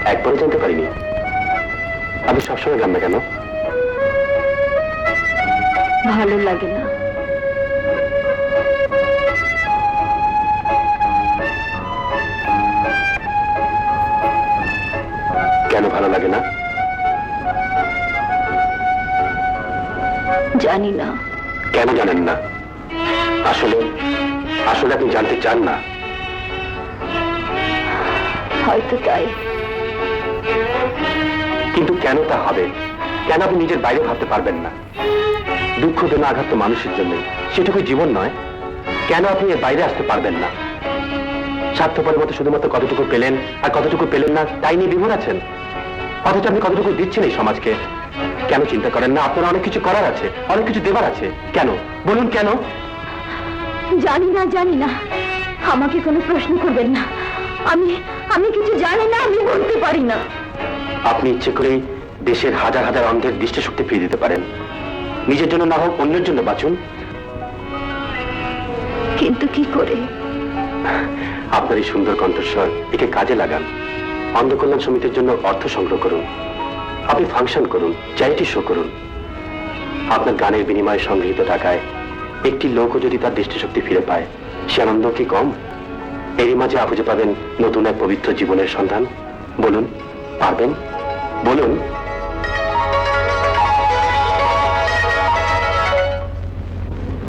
একবারও জানতে পারিনি। আপনি সবসময় গান না কেন? ভালো লাগে না। কেন ভালো লাগে না? জানি না। কেন জানেন না? আসলে আসলে আপনি জানতে চান না। হয়তো তাই। কিন্তু কেন তা হবে? কেন আপনি নিজের বাইরে ভাবতে পারবেন না? দুঃখ দেনা আঘাত তো মানুষের জন্য, সেটুকু জীবন নয়। কেন আপনি এর বাইরে আসতে পারবেন না? স্বার্থপরের মতো শুধুমাত্র কতটুকু পেলেন আর কতটুকু পেলেন না তাই নিয়ে বিভোর আছেন। অথচ আপনি কতটুকু দিচ্ছেন এই সমাজকে। কেন চিন্তা করেন না আপনার অনেক কিছু করার আছে, অনেক কিছু দেবার আছে? কেন বলুন কেন? জানি না, জানি না। আমাকে কোনো প্রশ্ন করবেন না। আমি আমি কিছু জানি না, আমি বলতে পারি না। আপনি ইচ্ছে করেই দেশের হাজার হাজার অন্ধের দৃষ্টিশক্তি ফিরিয়ে দিতে পারেন। নিজের জন্য না হোক অন্যের জন্য বাঁচুন। কিন্তু কি করে? আপনার এই সুন্দর কণ্ঠস্বর একে কাজে লাগান। অন্ধ কল্যাণ সমিতির জন্য অর্থ সংগ্রহ করুন। আপনি ফাংশন করুন, চ্যারিটি শো করুন। আপনার গানের বিনিময়ে সংগৃহীত টাকায় একটি লোকও যদি তার দৃষ্টিশক্তি ফিরে পায়, সে আনন্দ কি কম? এরই মাঝে খুঁজে পাবেন নতুন এক পবিত্র জীবনের সন্ধান। বলুন, পারবেন? বলুন।